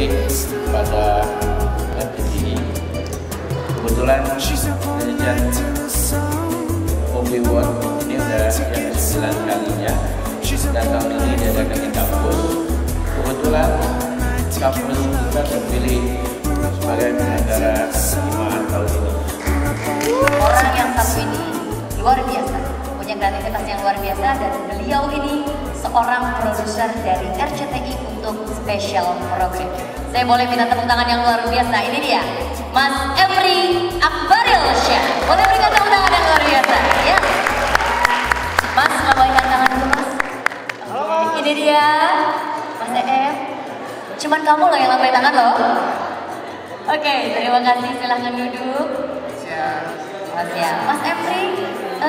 kasih pada RCTI. Kebetulan penelitian Movie Award ini udah yang ke-9 kalinya, dan tahun ini diadakan di kampus. Kebetulan kampus kita terpilih sebagai penyelenggara kejuaraan tahun ini. Orang yang satu ini luar biasa, punya kreativitas yang luar biasa, dan beliau ini seorang produser dari RCTI untuk special program. Saya boleh minta tepuk tangan yang luar biasa. Ini dia, Mas Emri Akbaril Syah. Boleh berikan tepuk tangan yang luar biasa, ya. Mas, lambaikan tangan dulu, Mas. Oke, ini dia, Mas EM. Cuman kamu loh yang lambai tangan loh. Oke, terima kasih. Silahkan duduk. Mas Emri,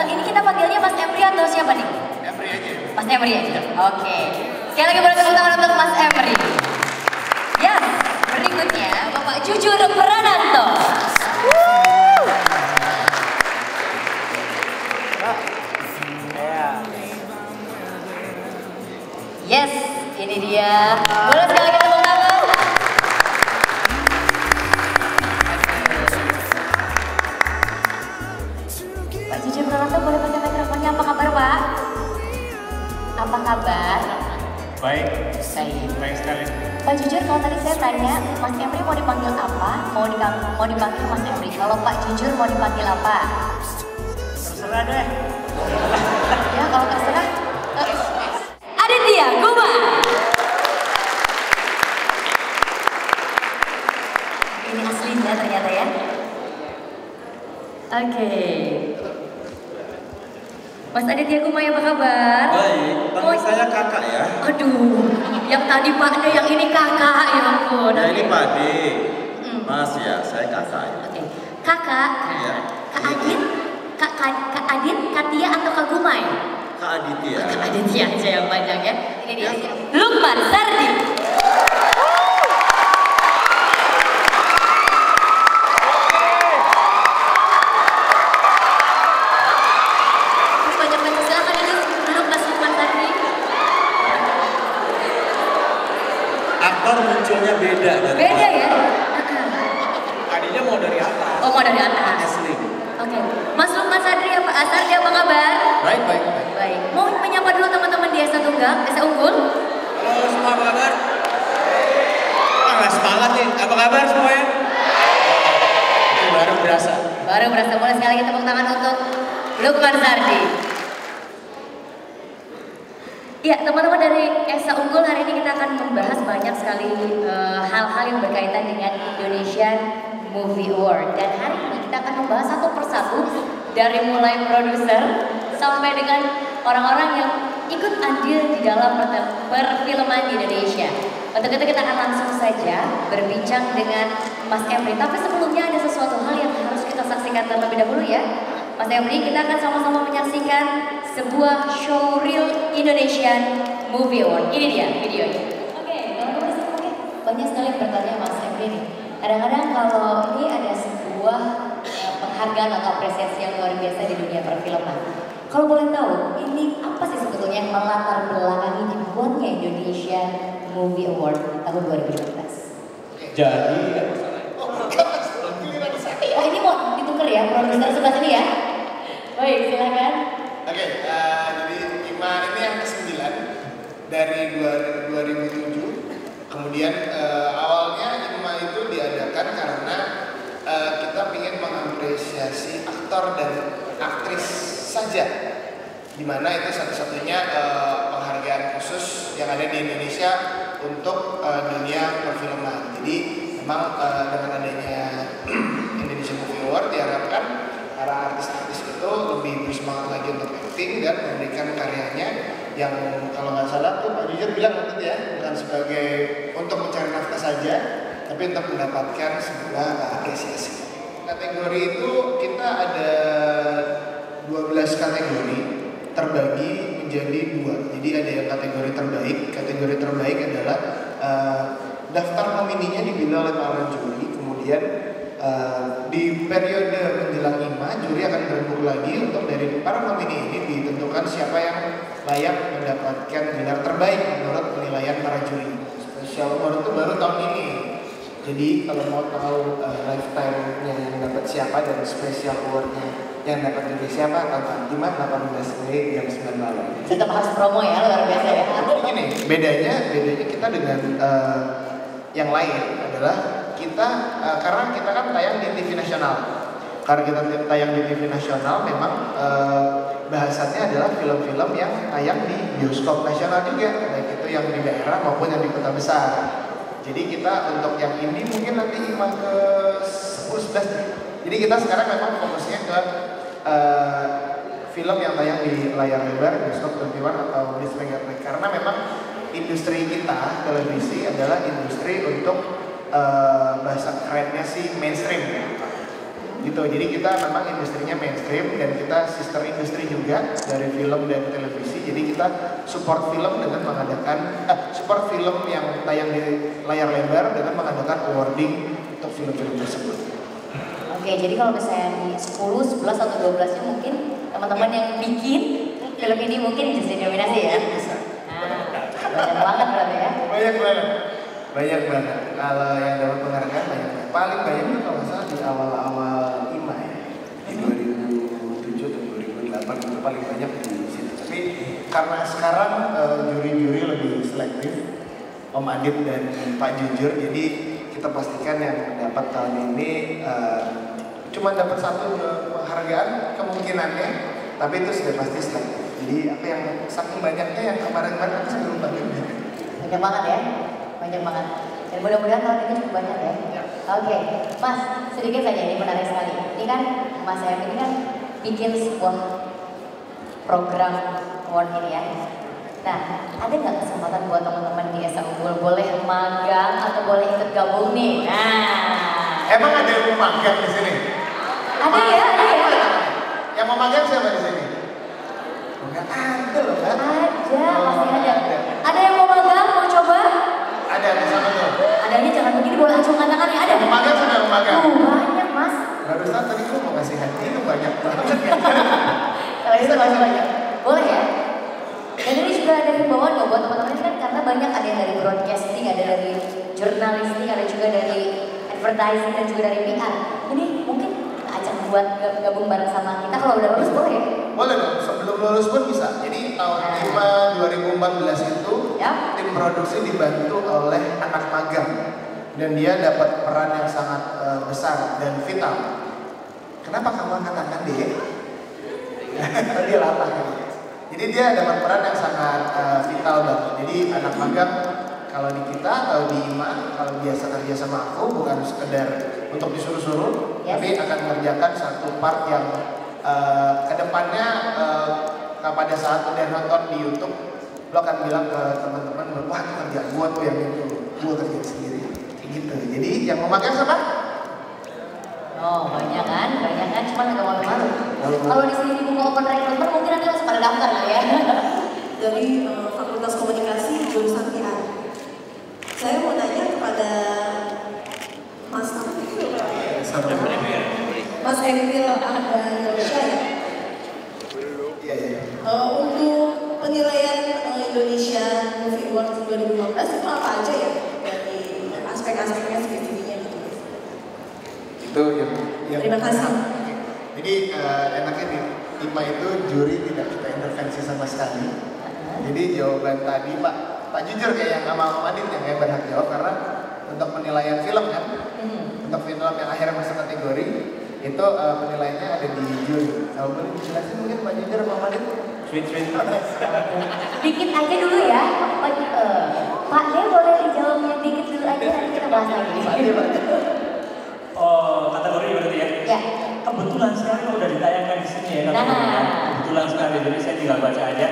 ini kita panggilnya Mas Emri atau siapa nih? Emri aja. Mas Emri aja. Oke. Sekali lagi boleh tepuk tangan untuk Mas Emri. Ya, berikutnya Bapak Jujur Prananto. Yes, ini dia. Boleh sekali lagi tepuk tangan. Pak Jujur Prananto, boleh pakai mikrofonnya. Apa kabar, Pak? Apa kabar? Baik. Baik. Baik sekali. Pak Jujur, kalau tadi saya tanya, Mas Emri mau dipanggil apa? Mau dipanggil Mas Emri. Kalau Pak Jujur mau dipanggil apa? Terserah deh. Ya, kalau terserah. Aditya Guma. Ini aslinya ternyata ya. Oke. Mas Aditya Guma, apa kabar? Baik, panggil saya kakak ya. Aduh, yang tadi Pak De, yang ini kakak, ya ampun. Ya ini Pak De. Mas ya, saya kakak ya. Oke. Kakak, Iya. Kak Adit, Kak Adit, Kak Tia atau Kak Gumai? Kak Aditya. Kak Aditya aja yang panjang ya. Ini dia. Lukman Sardi. Banyak-banyak silakan ini duduk Mas Lukman Sardi. Aktor munculnya beda dari Beda ya? Tadinya mau dari atas. Oh, mau dari atas. asli. Oke. Mas Lukman Sardi, apa kabar? Baik, baik. Baik. Mau menyapa dulu teman-teman di Desa Tunggal, Desa Unggul. Halo semua, apa kabar? Nggak semangat nih. Apa kabar semuanya? Ini baru berasa. Baru berasa. Boleh sekali lagi tepuk tangan untuk Lukman Sardi. Ya, teman-teman dari Esa Unggul, hari ini kita akan membahas banyak sekali hal-hal yang berkaitan dengan Indonesian Movie Award. Dan hari ini kita akan membahas satu persatu, dari mulai produser sampai dengan orang-orang yang ikut andil di dalam perfilman di Indonesia. Untuk itu kita akan langsung saja berbincang dengan Mas Emri. Tapi sebelumnya ada sesuatu hal yang harus kita saksikan terlebih dahulu ya. Mas Emri, kita akan sama-sama menyaksikan sebuah showreel Indonesian Movie Award. Ini dia videonya. Oke, teman-teman di sini mungkin banyak sekali yang bertanya Mas Emri nih. Kadang-kadang kalau ini ada sebuah penghargaan atau apresiasi yang luar biasa di dunia perfilman. Kalau boleh tahu, ini apa sih sebetulnya yang melatar belakangi dibuatnya Indonesia Movie Award tahun 2015? Jadi, Oh, ini mau ditukar ya, produser sebelah sini ya? Baik, silakan. Oke, jadi IMA ini yang ke-9 dari 2007. Kemudian awalnya IMA itu diadakan karena kita ingin mengapresiasi aktor dan aktris saja, dimana itu satu-satunya penghargaan khusus yang ada di Indonesia untuk dunia perfilman. Jadi memang dengan adanya Indonesian Movie Award diharapkan para artis-artis itu lebih bersemangat lagi untuk acting dan memberikan karyanya yang kalau nggak salah tuh Pak Jujur bilang waktu itu ya, bukan sebagai untuk mencari nafkah saja, tapi untuk mendapatkan sebuah apresiasi. Kategori itu kita ada 12 kategori terbagi menjadi 2. Jadi ada yang kategori terbaik. Kategori terbaik adalah daftar nomininya dipilih oleh para juri. Kemudian di periode menjelang IMA, juri akan berembuk lagi untuk dari para nomini ini ditentukan siapa yang layak mendapatkan gelar terbaik menurut penilaian para juri. Special Award itu baru tahun ini. Jadi kalau mau tahu lifetime-nya yang dapat siapa dan Special Award-nya yang dapat juga siapa, tonton Iman 18 Mei jam 9 malam. Tetap harus promo ya, luar biasa ya. Gini, bedanya kita dengan yang lain adalah kita karena kita kan tayang di TV nasional. Karena kita tayang di TV nasional, memang bahasannya adalah film-film yang tayang di bioskop nasional juga, baik itu yang di daerah maupun yang di kota besar. Jadi kita untuk yang ini mungkin nanti cuma ke 10-11. Jadi kita sekarang memang fokusnya ke film yang tayang di layar lebar, bioskop 21 atau Disney Netflix. Karena memang industri kita televisi adalah industri untuk bahasa kerennya sih mainstream gitu. Jadi kita memang industrinya mainstream dan kita sister industri juga dari film dan televisi. Jadi kita support film dengan mengadakan support film yang tayang di layar lebar dengan mengadakan awarding untuk film-film tersebut. Oke, jadi kalau misalnya di 10, 11 atau 12-nya mungkin teman-teman yang bikin film ini mungkin bisa dinominasi ya? Bisa. Nah, banyak banget berarti ya? Banyak banget. Kalau yang dapat penghargaan banyak. Paling banyak itu kalau misalnya di awal-awal IMA ya, di 2007 atau 2008 itu paling banyak di situ. Tapi karena sekarang juri-juri lebih selektif, Om Adit dan Pak Jujur, jadi kita pastikan yang dapat tahun ini cuma dapat satu penghargaan kemungkinannya, tapi itu sudah pasti selektif. Jadi apa yang saking banyaknya yang kemarin-kemarin itu sebelum banget. Banyak banget ya? Banyak banget. Dan mudah-mudahan tahun ini cukup banyak ya. Oke, Mas, sedikit saja ini menarik sekali. Ini kan Mas Em ini kan bikin sebuah program award ini ya. Nah, ada nggak kesempatan buat teman-teman di Esa Unggul boleh magang atau boleh ikut gabung nih? Nah, Emang ada yang mau magang di sini? ada ya, ada ya. Yang mau magang siapa di sini? Enggak ada loh kan? Ada, pasti ada. Ada yang mau magang, mau coba? Ada sama tuh. Adanya jangan begini, boleh acungkan tangannya, ada. Mau magang sudah mau magang. Banyak Mas. Barusan tadi gue mau kasih hati itu banyak banget. Kalau itu masih banyak. Boleh ya? Dan ini juga ada himbauan nggak buat teman-teman ini kan karena banyak ada yang dari broadcasting, ada dari jurnalistik, ada juga dari advertising dan juga dari PR. Ini mungkin kita ajak buat gabung bareng sama kita kalau udah lulus boleh ya? Boleh dong, sebelum lulus pun bisa. Jadi tahun 5 2014 itu tim produksi dibantu oleh anak magang dan dia dapat peran yang sangat besar dan vital. Kenapa kamu angkat tangan deh? Tadi latah gitu. Jadi dia dapat peran yang sangat vital banget. Jadi anak magang kalau di kita atau di IMA kalau biasa kerja sama aku bukan sekedar untuk disuruh-suruh, tapi akan mengerjakan satu part yang kedepannya pada saat udah nonton di YouTube lo akan bilang ke teman-teman, wah itu kerja gue tuh yang itu, gue kerja sendiri, gitu. Jadi yang mau magang siapa? Oh banyak kan, cuma agak malu-malu. Kalau di sini dibuka open recruitment mungkin nanti langsung pada daftar lah ya. Dari Fakultas Komunikasi jurusan PR. Saya mau nanya kepada Mas Mas Emil Ahdasyah ya. Untuk penilaian Indonesia Movie Awards 2015 itu apa aja ya dari aspek-aspeknya spesifiknya gitu? Itu yang Terima kasih. Jadi enaknya di IMA itu juri tidak kita intervensi sama sekali. Jadi jawaban tadi Pak Jujur kayak yang sama Om Adit yang berhak jawab karena untuk penilaian film kan, untuk film yang akhirnya masuk kategori itu penilaiannya ada di juri. Kalau boleh dijelasin mungkin Pak Jujur sama Om Adit? Sweet. Dikit aja dulu ya. Pak Dia boleh dijawabnya dikit dulu aja nanti kita bahas lagi. Oh, kategori berarti ya? Ya. Kebetulan sekali kalau udah ditayangkan di sini ya kategorinya. Kebetulan sekali, jadi saya tinggal baca aja.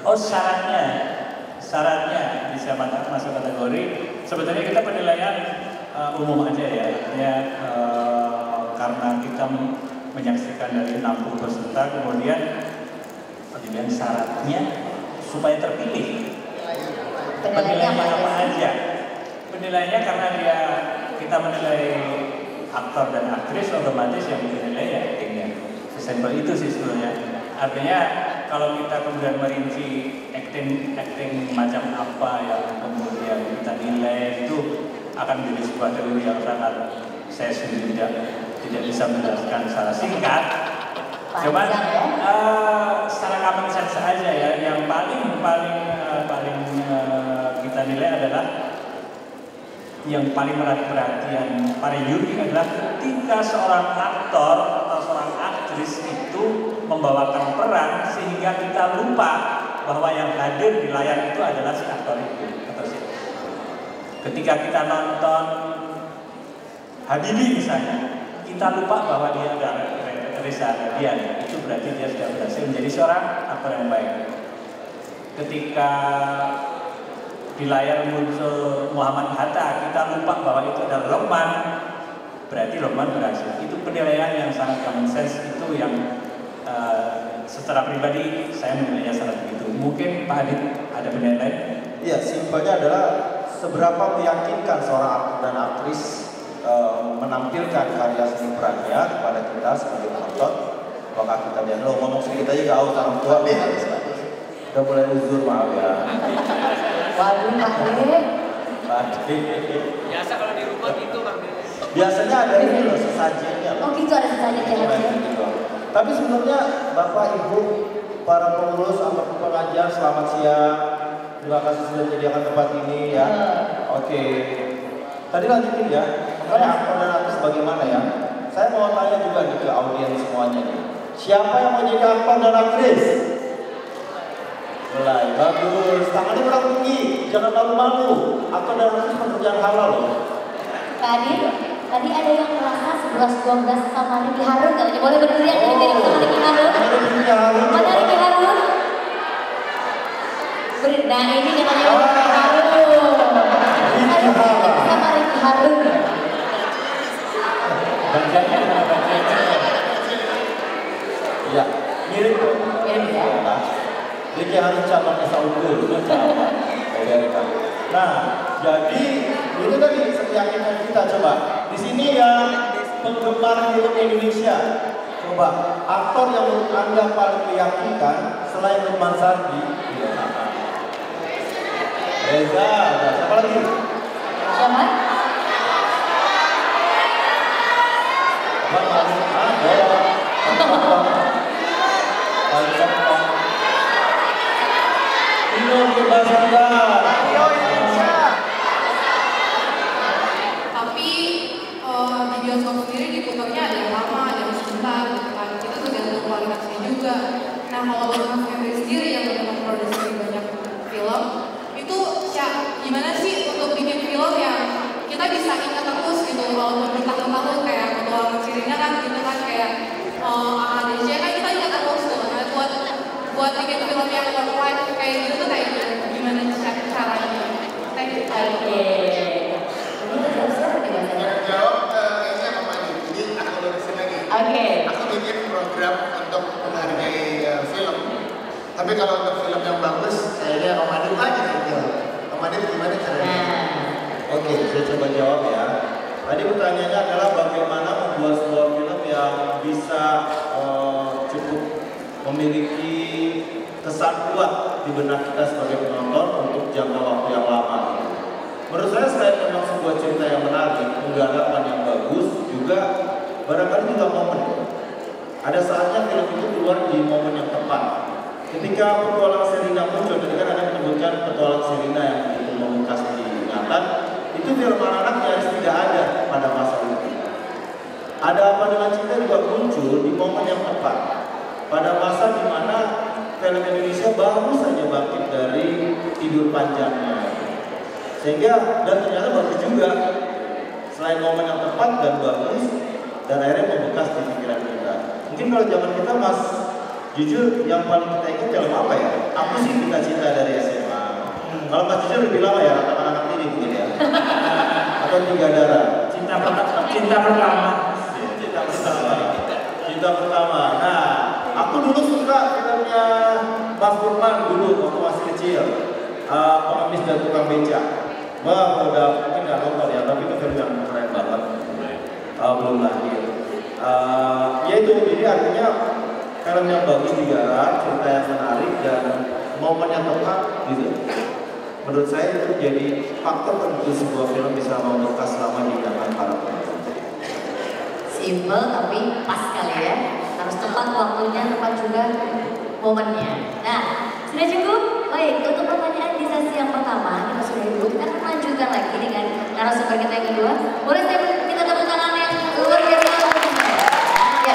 Oh, syaratnya bisa masuk kategori. Sebetulnya kita penilaian umum aja ya, artinya karena kita menyaksikan dari 60 peserta, kemudian syaratnya supaya terpilih. Penilaiannya apa aja? Penilaiannya karena kita menilai aktor dan aktris, otomatis yang menilai ya actingnya. Sesimpel itu sih sebenarnya. Artinya kalau kita kemudian merinci acting macam apa yang kemudian kita nilai itu akan menjadi sebuah teori yang sangat saya sendiri tidak bisa menjelaskan secara singkat. Cuman secara common sense saja ya, yang paling kita nilai adalah yang paling menarik perhatian para juri adalah ketika seorang aktor atau seorang aktris itu membawakan peran sehingga kita lupa bahwa yang hadir di layar itu adalah si aktor itu atau si. Ketika kita nonton Habibie misalnya, kita lupa bahwa dia adalah Reza Radian, itu berarti dia sudah berhasil menjadi seorang aktor yang baik. Ketika di layar muncul Muhammad Hatta, kita lupa bahwa itu adalah Lokman, berarti Lokman berhasil. Itu penilaian yang sangat common sense, itu yang secara pribadi saya menilainya sangat begitu. Mungkin Pak Adit ada penilaian? Iya, simpelnya adalah seberapa meyakinkan seorang aktor dan aktris menampilkan karya seni perannya kepada kita sebagai penonton. Apakah kita biar ngomong sedikit aja gak usah orang tua nih. Udah mulai uzur, maaf ya. Waduh, Pak De. Biasa kalau di rumah gitu, Bang. Biasanya ada ini loh, sesajennya. Oh gitu, ada sesajennya. Tapi sebenarnya Bapak, Ibu, para pengurus atau pengajar, selamat siang. Terima kasih sudah menyediakan tempat ini ya. Oke. Tadi lanjutin ya. Mengenai aktor dan aktris bagaimana ya? Saya mau tanya juga nih ke audiens semuanya nih. Siapa yang mau jadi aktor dan aktris? Mulai, bagus. Tangannya kurang tinggi, jangan malu-malu. Aktor dan aktris pekerjaan halal loh. Tadi ada yang merasa 11-12 sama Ricky Harun, katanya boleh berdiri ada mirip sama Ricky Harun. Mana Ricky Harun? Nah ini katanya Ricky Harun. Saya sama Ricky Harun. Bacanya. Iya, mirip kok. Mirip ya. Ricky Harun cabang Esa Unggul. Nah, jadi itu tadi keyakinan kita. Coba di sini yang penggemar film Indonesia, coba aktor yang menurut Anda paling meyakinkan selain Lukman Sardi? Reza, siapa lagi? Siapa? Tapi di bioskop sendiri diputarnya ada yang lama, ada yang sebentar, gitu kan. Kita tergantung kualitasnya juga. Nah kalau buat Mas Henry sendiri yang udah memproduksi banyak film, itu gimana sih untuk bikin film yang kita bisa ingat terus gitu, walaupun bertahun-tahun kayak Petualangan Sirina kan gitu kan, kayak AADC kan kita ingat terus tuh. Nah buat bikin film yang live kayak gitu tuh kayak gimana caranya? Thank you. Jawab kayaknya Om Adi. Jadi aku lurusin lagi. Oke. Aku bikin program untuk menghargai film. Tapi kalau untuk film yang bagus, kayaknya Om Adi lagi yang jawab. Om Adi gimana caranya? Oke, saya coba jawab ya. Tadi pertanyaannya adalah bagaimana membuat sebuah film yang bisa cukup memiliki kesan kuat di benak kita sebagai penonton untuk jangka waktu yang lama. Menurut saya selain memang sebuah cerita yang menarik, penggarapan yang bagus, juga barangkali juga momen. Ada saatnya film itu keluar di momen yang tepat. Ketika Petualangan Sirina muncul, ketika ada menyebutkan Petualangan Sirina yang begitu membekas di ingatan, itu film anak-anak nyaris tidak ada pada masa itu. Ada Apa Dengan Cinta juga muncul di momen yang tepat, pada masa di mana film Indonesia baru saja bangkit dari tidur panjangnya. Sehingga, dan ternyata bagus juga, selain momen yang tepat dan bagus, dan akhirnya membekas di pikiran kita. Mungkin kalau zaman kita, Mas, jujur yang paling kita ingat film apa ya? Aku sih Cita-Cita dari SMA. Kalau Mas jujur lebih lama ya, anak-anak ini mungkin ya. Atau Tiga Darah. Cinta pertama. Cinta pertama. Nah, aku dulu suka filmnya Mas Burman dulu waktu masih kecil. Pengemis dan Tukang Beca. Wah, udah mungkin nggak nonton ya, tapi itu film yang keren banget. Belum lahir. Ya itu, jadi artinya film yang bagus juga, cerita yang menarik dan momen yang tepat gitu. Menurut saya itu jadi faktor penentu sebuah film bisa membekas selama di ingatan para penonton. Simple tapi pas kali ya. Harus tepat waktunya, tepat juga momennya. Nah, sudah cukup? Baik, untuk pertanyaan di sesi yang pertama kita sudah dulu. Kita akan lanjutkan lagi dengan narasumber kita yang kedua. Boleh saya minta tepuk tangan yang luar biasa?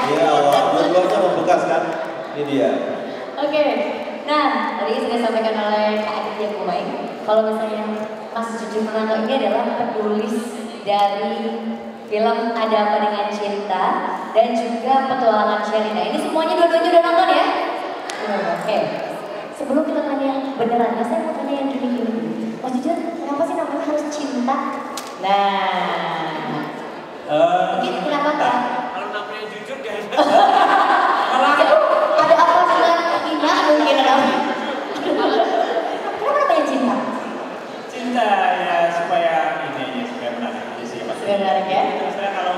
Iya, dua-duanya membekas kan? Ini dia. Oke, nah tadi sudah disampaikan oleh Kak Aditya Kumain. Kalau misalnya Mas Jujur Menanto ini adalah penulis dari film Ada Apa Dengan Cinta dan juga Petualangan Sherina. Ini semuanya dua-duanya udah nonton ya? Oke. Sebelum kita tanya yang beneran, saya mau tanya yang gini-gini. Mas Jujur, kenapa sih namanya harus cinta? Nah, mungkin kenapa kan? Kalau namanya jujur kan? Ada apa dengan Ina mungkin ada? Kenapa namanya cinta? Cinta ya supaya ini aja supaya menarik aja sih Mas. Supaya menarik ya? Terus saya kalau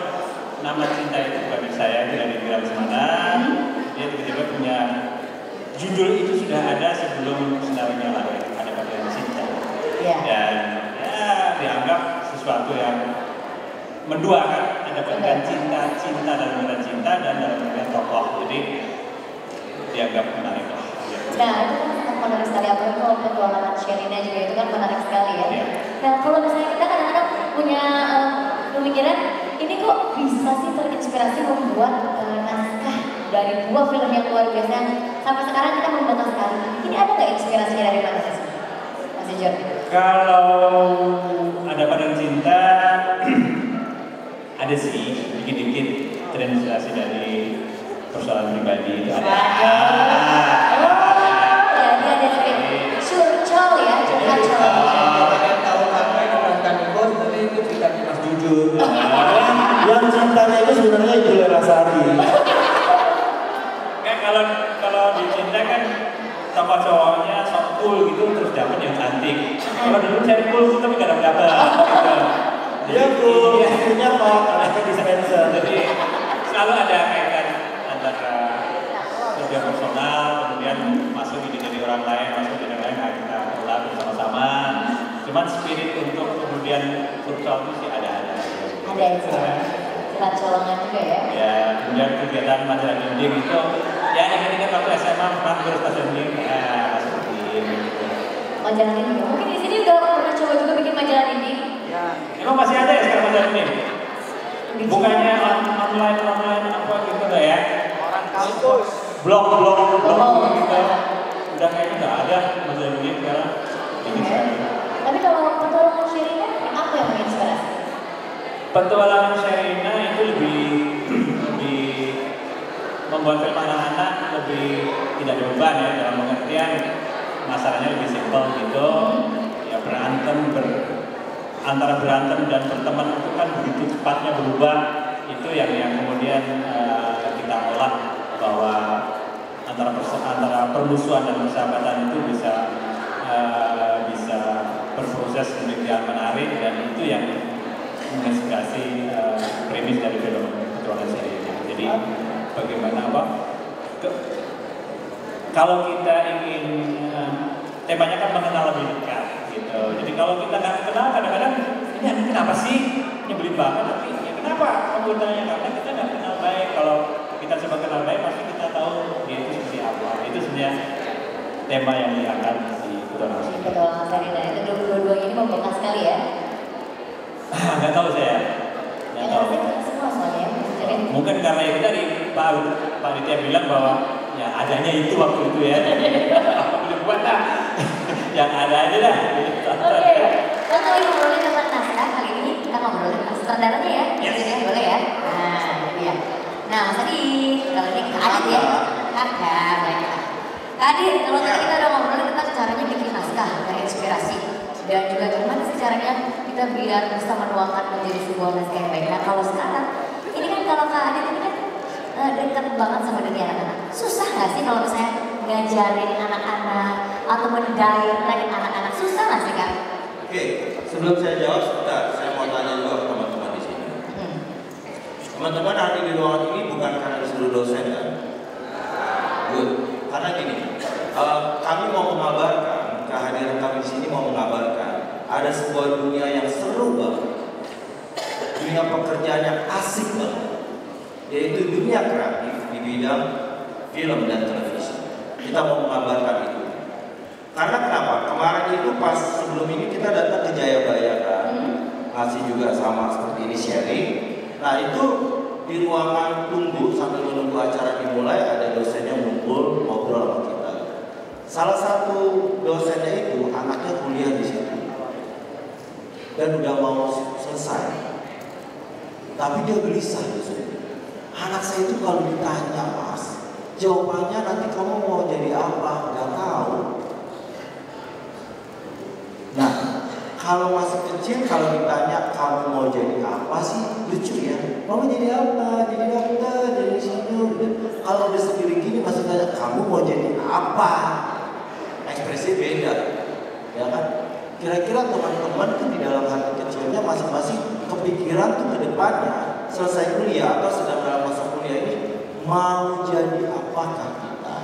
nama cinta itu bukan dari saya, tidak dibilang semana. Dia tiba-tiba punya judul itu sudah ada sebelum senarionya lahir. Ada Apa Dengan Cinta. Iya. Dan ya dianggap sesuatu yang menduakan. Ada Apa Dengan Cinta, cinta dalam medan cinta dan dalam medan tokoh. Jadi dianggap menarik. Nah, itu kan sangat menarik sekali. Apalagi kalau Petualangan Sherina juga itu kan menarik sekali ya. Iya. Nah, kalau misalnya kita kadang-kadang punya pemikiran, ini kok bisa sih terinspirasi membuat naskah dari dua film yang luar biasa yang sampai sekarang kita membatas sekali. Ini ada nggak inspirasinya dari mana sih, Mas Jujur? Kalau Ada Apa Dengan Cinta ada sih dikit-dikit terinspirasi dari persoalan pribadi itu ada. Jadi ada curcol ya, curcol. Tahun apa yang diperankan Iko, tapi itu ceritanya Mas Jujur. Yang cintanya itu sebenarnya itu Lerasari. Kan kalau di cinta kan tokoh cowoknya sok cool gitu terus dapet yang cantik. Kalau dulu cari cool tapi gak dapet. Gitu. Dia cool, istrinya Pak, anaknya dispenser. Jadi selalu ada kaitan antara kerja personal kemudian masuk di diri orang lain, masuk di diri orang lain kita kelola bersama-sama. Cuman spirit untuk kemudian futsal itu sih ada. Ada itu. Cepat colongan juga ya. Ya, kemudian kegiatan majalah dinding itu ya ingat-ingat waktu SMA pernah berstasiun dinding ya seperti itu. Majalah dinding. Mungkin di sini udah pernah coba juga bikin majalah dinding. Ya, emang masih ada ya sekarang majalah dinding? Bukannya online apa gitu lah ya? Orang kampus. Blog gitu. Iya. Udah kayaknya nggak ada majalah dinding sekarang. Tapi kalau Petualangan Sherina, apa yang menginspirasi? Petualangan Sherina itu lebih membuat film anak-anak lebih tidak ada beban ya, dalam pengertian masalahnya lebih simpel gitu. Ya antara berantem dan berteman itu kan begitu cepatnya berubah. Itu yang kemudian kita olah bahwa antara permusuhan dan persahabatan itu bisa berproses demikian menarik dan itu yang menginspirasi premis dari film Petualangan Sherina. Jadi bagaimana kalau kita ingin temanya kan mengenal lebih dekat gitu. Jadi kalau kita nggak kenal kadang-kadang ini kenapa sih nyebelin banget, tapi ya kenapa kamu tanya, karena kita nggak kenal baik. Kalau kita coba kenal baik pasti kita tahu dia itu seperti apa. Itu sebenarnya tema yang diangkat di Petualangan Sherina. Petualangan Sherina itu dua-duanya ini membekas sekali ya. Nggak tahu saya. Nggak tahu. Semua soalnya. Mungkin karena itu tadi Pak Aditya bilang bahwa ya adanya itu waktu itu ya. Apa boleh buat lah. Yang ada aja dah. Oke. Kalau kali ngobrolin tentang naskah kali ini kita ngobrolin tentang sutradaranya ya. Yes. Boleh ya. Nah, iya. Nah, Mas Adi, kalau ini Kak Adit ya. Kakak, baik. Kak Adit, kalau tadi kita udah ngobrolin tentang caranya bikin naskah dari inspirasi dan juga gimana sih caranya kita biar bisa menuangkan menjadi sebuah naskah yang baik. Nah, kalau sekarang ini kan kalau Kak Adit ini kan dekat banget sama dunia anak-anak. Susah nggak sih kalau misalnya ngajarin anak-anak atau mendirect anak-anak? Susah nggak sih Kak? Oke, sebelum saya jawab sebentar, saya mau tanya juga ke teman-teman di sini. Teman-teman hari di ruangan ini bukan karena disuruh dosen kan? ada sebuah dunia yang seru banget, dunia pekerjaan yang asik banget, yaitu dunia kreatif di bidang film dan televisi. Kita mau mengabarkan itu. Karena kenapa? Kemarin itu pas sebelum ini kita datang ke Jayabaya kan, masih juga sama seperti ini sharing. Nah itu di ruangan tunggu sambil menunggu acara dimulai, ada dosennya ngumpul ngobrol sama kita. Salah satu dosennya itu anaknya kuliah di situ dan udah mau selesai, tapi dia gelisah dosennya. Anak saya itu kalau ditanya mas, jawabannya nanti kamu mau jadi apa? Gak tahu. Nah, kalau masih kecil, kalau ditanya kamu mau jadi apa sih, lucu ya. Kamu jadi apa? Jadi dokter, jadi insinyur. Kalau udah sendiri gini masih tanya kamu mau jadi apa? Ekspresi beda, ya kan? Kira-kira teman-teman tuh di dalam hati kecilnya masing-masing kepikiran tuh ke depannya, selesai kuliah atau sedang dalam masa kuliah ini mau jadi apakah kita?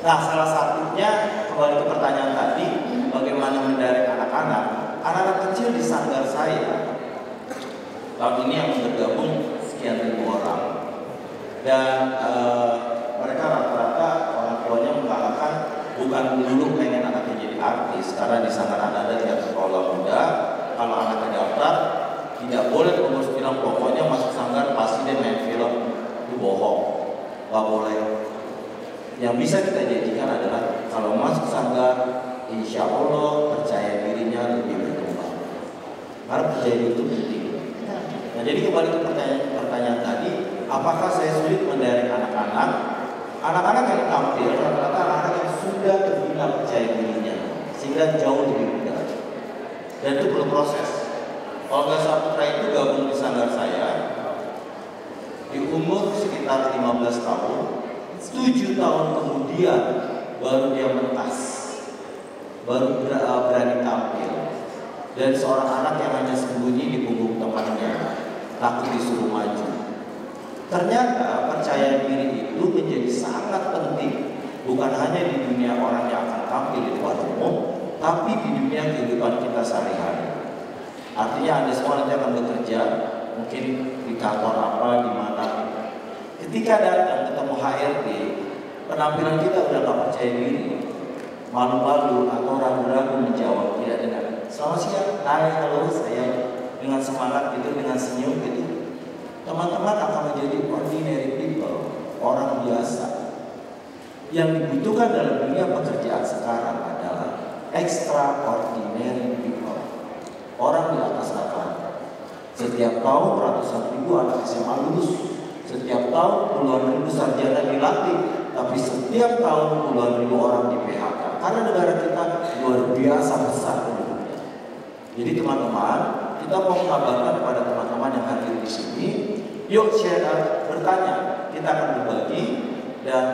Nah, salah satunya kembali ke pertanyaan tadi, bagaimana mendirect anak-anak. Anak-anak kecil di sanggar saya tahun ini yang bergabung sekian ribu orang, dan mereka rata-rata orang tuanya mengatakan bukan dulu pengen anaknya jadi artis, karena di sanggar anak-anak yang sekolah muda, kalau anaknya daftar tidak boleh ngurus film, pokoknya masuk sanggar pasti dia main film. Itu bohong, nggak boleh. Yang bisa kita jadikan adalah kalau masuk sanggar, insya Allah percaya dirinya lebih berkembang. Karena percaya diri itu penting. Nah, jadi kembali ke pertanyaan tadi, apakah saya sulit mendirect anak-anak? Anak-anak yang tampil rata-rata anak-anak yang sudah terbina percaya dirinya, sehingga jauh lebih mudah. Dan itu perlu proses. Olga Saputra itu gabung di sanggar saya di umur sekitar 15 tahun. 7 tahun kemudian baru dia mentas, baru berani tampil. Dan seorang anak yang hanya sembunyi di punggung temannya, takut disuruh maju. Ternyata percaya diri itu menjadi sangat penting, bukan hanya di dunia orang yang akan tampil di depan umum, tapi di dunia kehidupan kita sehari-hari. Artinya Anda semua nanti akan bekerja, mungkin di kantor apa, di mana. Ketika datang ketemu HRD, penampilan kita udah gak percaya diri, malu-malu atau ragu-ragu menjawab, tidak dengan selamat siang, hai, halo, saya dengan semangat gitu, dengan senyum gitu. Teman-teman akan menjadi ordinary people, orang biasa. Yang dibutuhkan dalam dunia pekerjaan sekarang adalah extraordinary people, orang di atas rata-rata. Setiap tahun ratusan ribu anak SMA lulus, setiap tahun puluhan ribu sarjana dilatih, tapi setiap tahun puluhan ribu orang di PHK. Karena negara kita luar biasa besar penduduknya. Jadi teman-teman, kita mau mengabarkan kepada teman-teman yang hadir di sini, yuk share, bertanya, kita akan berbagi. Dan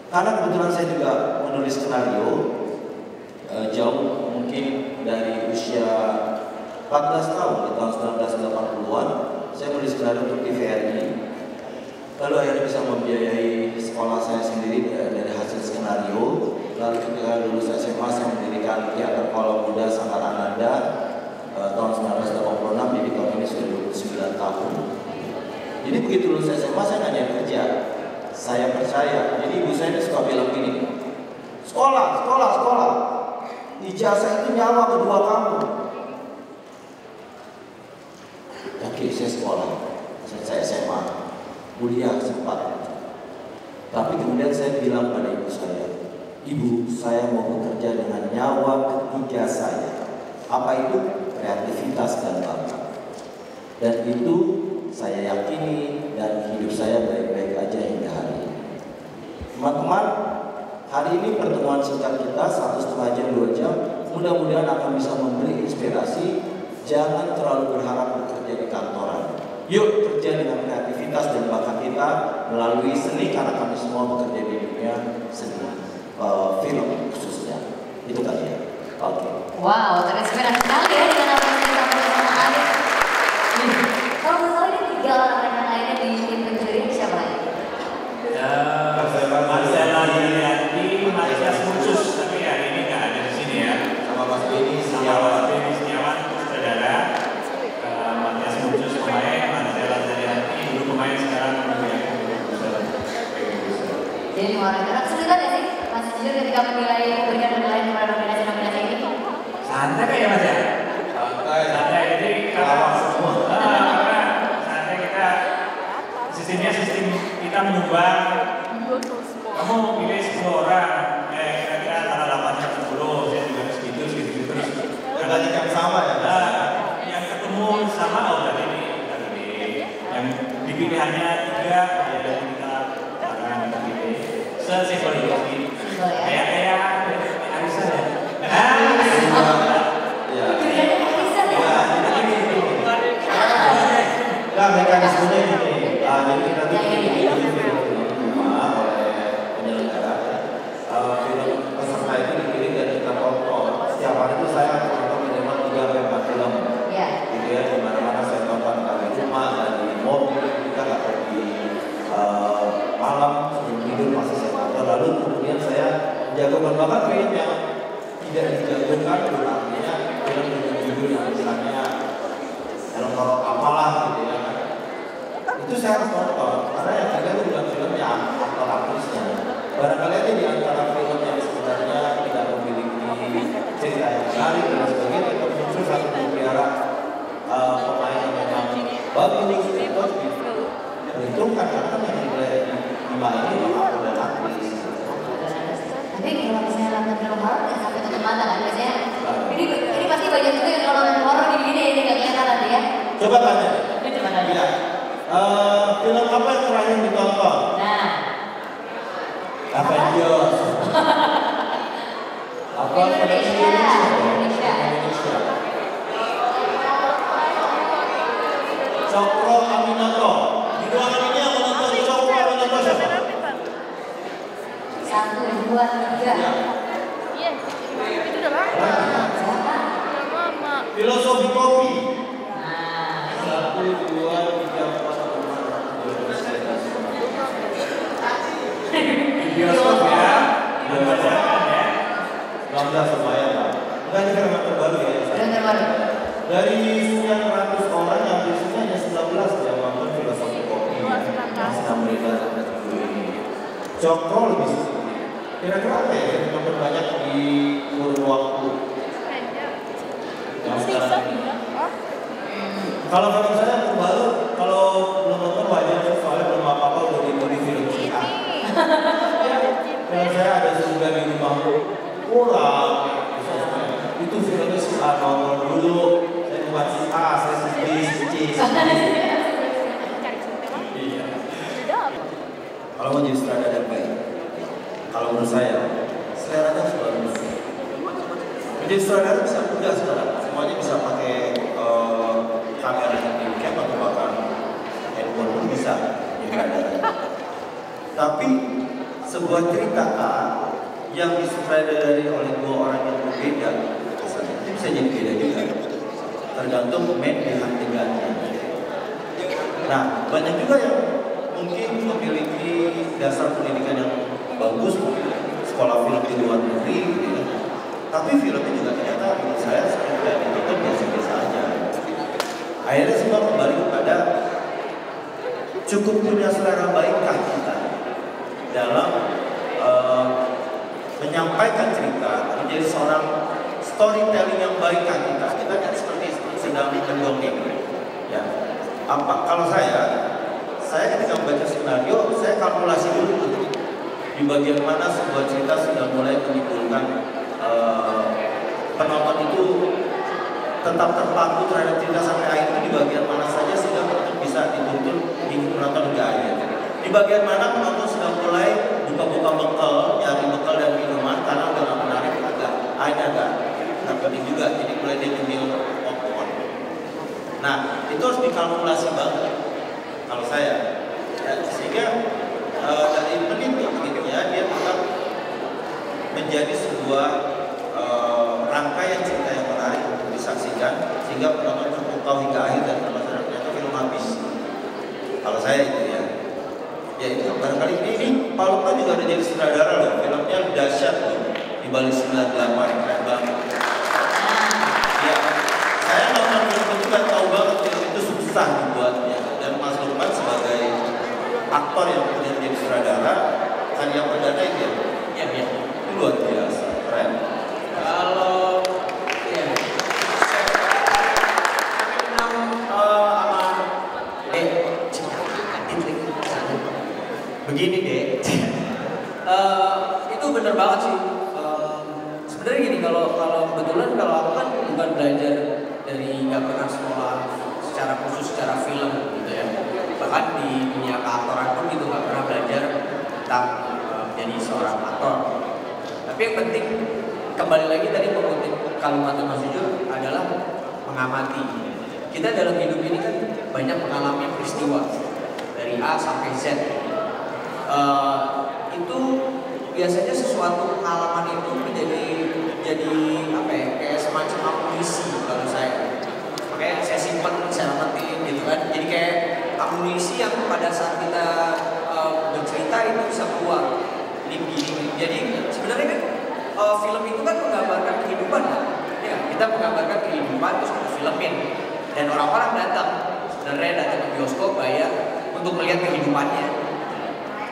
karena kebetulan saya juga menulis skenario jauh mungkin dari usia 14 tahun di tahun 1980-an, saya menulis skenario untuk TVRI. Lalu akhirnya bisa membiayai sekolah saya sendiri dari hasil skenario. Lalu ketika lulus SMA saya mendirikan Teater Kolam Muda Sanggar Ananda tahun 1986, jadi tahun ini sudah 29 tahun. Jadi begitu lulus SMA saya nggak nyari kerja, saya percaya. Jadi ibu saya suka bilang gini, sekolah, ijazah itu nyawa kedua kamu. Oke, saya sekolah, saya SMA, kuliah sempat. Tapi kemudian saya bilang pada ibu saya, ibu, saya mau bekerja dengan nyawa ketiga saya. Apa itu? Kreativitas dan bakat. Dan itu saya yakini, dan hidup saya baik-baik aja hingga hari ini. Teman-teman, hari ini pertemuan singkat kita 1,5 jam 2 jam, mudah-mudahan akan bisa memberi inspirasi. Jangan terlalu berharap bekerja di kantoran. Yuk kerja dengan kreativitas dan bakat kita melalui seni, karena kami semua bekerja di dunia seni, film khususnya. Itu tadi ya. Oke. Wow, terinspirasi sekali ya dengan apa yang disampaikan sama Alif. Kalau misalnya ini 3 orang rekan lainnya di tim pencuri, siapa lagi? Ya, Marcella Yulianti, Matias Mucus, tapi hari ini nggak ada di sini ya. Sama Mas Beni. lumayan sekarang Jadi 5 orang. Kesulitan ya sih, Mas Jujur ketika memberikan penilaian kepada nominasi-nominasi ini? Santai ya Mas ya? Santai, jadi karena santai kita sistemnya sistem kita menyumbang. Kamu pilih 10 orang, kira-kira antara 8 dan 10, saya juga segitu terus. Berarti yang sama ya? Yang ketemu sama, oh berarti ini. Yang dipilihannya 3, ya dari kita akan terpilih. Sesimpel itu sih. Kayak Arisan ya. Nah, mekanismenya gini. Jadi nanti film oleh penyelenggara. Film peserta itu dipilih dan kita tonton. Setiap hari itu saya tonton minimal 3-4 film. Gitu ya, di mana-mana saya tonton dari rumah, dari mobil, kita nggak pergi malam sebelum tidur masih saya tonton. Lalu kemudian saya menjagokan bahkan film yang tidak dijagokan, artinya film dengan judul yang misalnya film horor apalah gitu ya. Itu saya harus tonton karena yang ada itu bukan filmnya, aktor aktrisnya. Barangkali aja di antara film yang sebenarnya tidak memiliki cerita yang menarik dan sebagainya, itu muncul satu mutiara pemain yang memang bagus itu diperhitungkan karena yang nilai 5 ini aktor dan aktris. Tapi kalau misalnya nonton film horor nggak sampai tutup mata kan biasanya? Ini pasti banyak juga yang kalau nonton horor gini-gini ini nggak kelihatan nanti ya? Coba tanya. Ya. Film apa yang terakhir ditonton? Nah. Avengers. Apa film Indonesia? Cokro Aminoto. Di ruangan ini yang menonton Cokro Aminoto siapa? 1, 2, 3. Iya, itu udah lama. Filosofi kopi. Nah, 1, 2, 3, 4, 5, 6, 7, 8, 9, 10. Bioskop ya. Bangga lumayan lah. Bukan ini film terbaru ya. film terbaru. Dari sekian ratus orang yang biasanya hanya 19 yang nonton filosofi kopi yang sedang melibatkan ini. Cokro lebih sedikit. Kira-kira apa ya yang nonton banyak di kurun waktu? Yang sekarang ini. Kalau film saya terbaru, kalau belum nonton wajar soalnya belum apa-apa udah di film kita. Kalau saya ada Surga di Rumahmu, kurang. Itu filmnya si A nongol dulu. Saya buat si A, saya si B, si C, si D. Iya. Kalau mau jadi sutradara yang baik, kalau menurut saya, seleranya harus bagus. Jadi sutradara bisa mudah sekarang, semuanya bisa pakai kamera yang diikat atau bahkan handphone pun bisa jadi. Tapi sebuah cerita yang disutradarai oleh 2 orang yang berbeda, itu bisa jadi beda juga, tergantung main di adegannya. Nah, banyak juga yang mungkin memiliki dasar pendidikan yang bagus, sekolah film di luar negeri, gitu ya. Tapi filmnya juga ternyata menurut saya seperti yang ditonton biasa-biasa aja. Akhirnya semua kembali kepada cukup punya selera baikkah kita dalam menyampaikan cerita, menjadi seorang storytelling yang baikkah kita. Kita kan seperti sedang mendongeng, ya. Kalau saya ketika membaca skenario, saya kalkulasi dulu di bagian mana sebuah cerita sudah mulai menimbulkan penonton itu tetap terpaku terhadap cerita sampai akhir, di bagian mana saja sehingga penonton bisa dituntun ingin menonton hingga akhir. Di bagian mana penonton sudah mulai buka-buka bekal, nyari bekal dan minuman karena udah nggak menarik, agak penting juga, jadi mulai dia nyemil popcorn. Nah, itu harus dikalkulasi banget kalau saya, ya, sehingga dari menit-menitnya dia tetap menjadi sebuah rangkaian cerita yang menarik untuk disaksikan sehingga penonton terpukau hingga akhir dan ternyata film habis. Kalau saya itu ya itu barangkali ini Pak Lukman juga ada jadi sutradara loh, filmnya dahsyat loh, di Bali 98, keren banget. Ya, saya nonton film itu kan tahu banget film itu susah dibuatnya, dan Mas Lukman sebagai aktor yang kemudian jadi sutradara, kan yang perdana itu ya? Iya, iya. Itu luar biasa, keren. Kalau ya, begini deh, itu bener banget sih. Sebenarnya gini, kalau kebetulan kalau aku kan bukan belajar dari nggak pernah sekolah secara khusus secara film gitu ya. Bahkan di dunia keaktoran pun gitu nggak pernah belajar tentang jadi seorang aktor. Tapi yang penting kembali lagi tadi mengutip kalimat Mas Jujur adalah mengamati. Kita dalam hidup ini kan banyak mengalami peristiwa dari A sampai Z. Itu biasanya sesuatu pengalaman itu jadi apa ya, kayak semacam amunisi kalau saya. Makanya saya simpan, saya amatin gitu kan. Jadi kayak amunisi yang pada saat kita bercerita itu bisa keluar. Ini begini. Jadi sebenarnya kan film itu kan menggambarkan kehidupan kan. Ya, kita menggambarkan kehidupan terus kita filmin. Dan orang-orang sebenarnya datang ke bioskop bayar untuk melihat kehidupannya.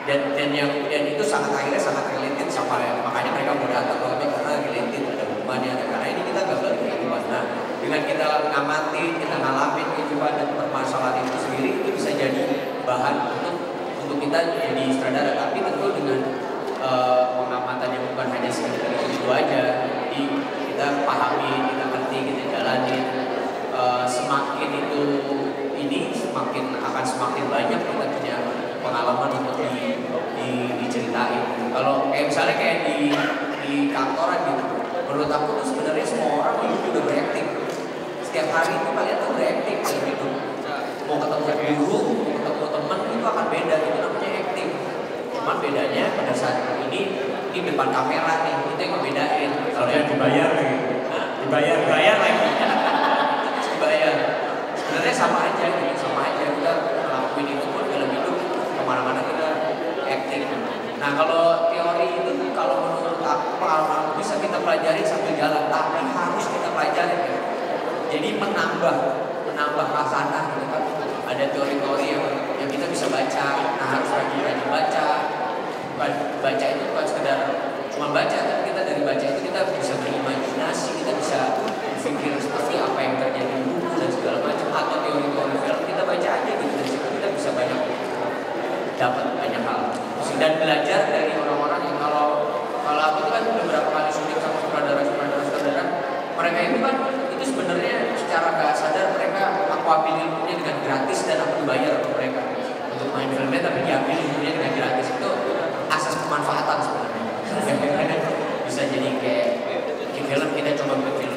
Dan itu akhirnya sangat related sama, makanya mereka mau datang karena related, ada hubungannya, karena ini kita gambar kehidupan. Nah, dengan kita ngamati, kita ngalamin kehidupan dan permasalahan itu sendiri, itu bisa jadi bahan untuk kita jadi sutradara, tapi tentu dengan pengamatan yang bukan hanya sekedar itu aja. Jadi kita pahami, kita ngerti, kita jalanin. Semakin itu akan semakin banyak kita punya pengalaman untuk diceritain. Kalau kayak misalnya kayak di kantoran gitu, menurut aku tuh sebenarnya semua orang itu juga berakting. Setiap hari itu kalian tuh berakting gitu. Mau ketemu guru, mau ketemu teman itu akan beda, itu namanya acting. Cuman bedanya pada saat ini depan kamera nih, itu yang ngebedain. Kalau yang dibayar lagi, dibayar lagi, dibayar. Sebenarnya sama aja kita ngelakuin itu pun dalam hidup kemana-mana kita acting. Nah kalau teori itu kalau menurut aku pengalaman bisa kita pelajari sambil jalan, tapi harus kita pelajari ya. Jadi menambah khasanah gitu kan. Ada teori-teori yang kita bisa baca. Nah harus rajin baca. Baca itu bukan sekedar cuma baca, tapi kita dari baca itu kita bisa berimajinasi, kita bisa berpikir seperti apa yang terjadi di buku dan segala macam, atau teori-teori film kita baca aja gitu. Dari situ kita bisa dapat banyak hal dan belajar dari orang-orang yang kalau aku tuh kan beberapa kali syuting sama sutradara, mereka itu kan itu sebenarnya secara nggak sadar mereka aku ambil ilmunya dengan gratis dan aku dibayar untuk mereka untuk main filmnya, tapi diambil ilmunya dengan gratis. Itu asas pemanfaatan sebenarnya. Bisa jadi kayak film kita coba buat film.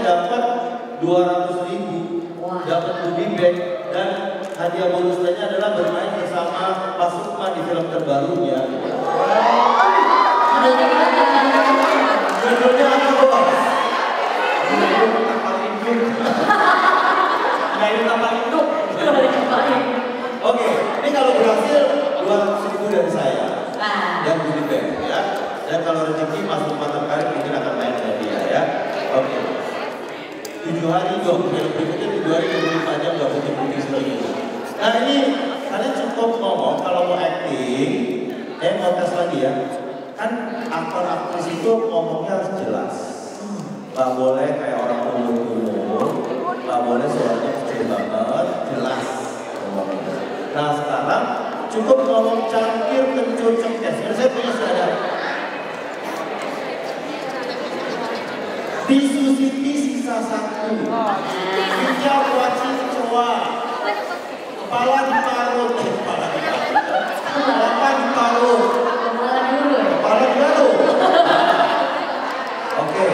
Dapat 200.000, dapat goodie bag, dan hadiah bonusnya adalah bermain bersama Pak Sukma di film terbarunya. Judulnya apa bos? Judulnya Kapal Induk. Nah ini Kapal Induk. Oke, ini kalau berhasil 200.000 dari saya dan goodie bag ya. Dan kalau rezeki Mas Sukma terkait mungkin akan main dengan dia ya. Oke. 7 hari, 20 hari berikutnya 7 hari 25 jam gak putih-putih segini. Nah ini kalian cukup ngomong kalau mau acting, mau tes lagi ya. Kan aktor-aktris itu ngomongnya harus jelas. Gak boleh kayak orang umur-umur, gak boleh suaranya kecil banget, jelas. Nah sekarang cukup ngomong cangkir, kencur, cengkes. Saya punya saudara. Tisu sisa satu, hijau wajib kecoa, kepala diparut, mata diparut, kepala diparut. Oke,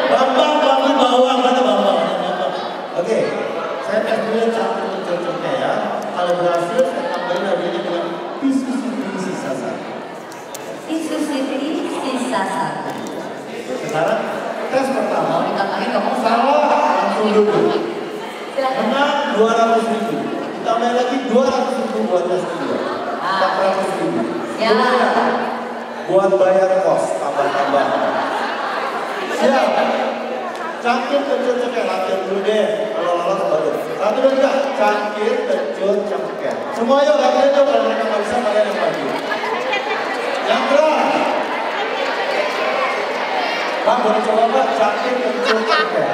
bambang bawang, mana bambang? Oke, saya tes dulu campur ya. Kalau berhasil saya tambahin hadiahnya dengan tisu sisa satu. Tisu Siti sisa satu. Sekarang tes pertama. Ditambahin dong. Salah langsung duduk. Silakan. Menang 200.000. Ditambah lagi 200.000 buat tes kedua. 400.000. Ya. Buat bayar kos tambah-tambah. Siap. Cangkir kencur cengkeh, latihan dulu deh. Kalau lolos baru. 1, 2, 3. Cangkir kencur cengkeh. Semua yuk latihan yuk. Kalau mereka nggak bisa kalian yang maju. Yang keras. Bang boleh coba Pak, cangkir kencur cengkeh.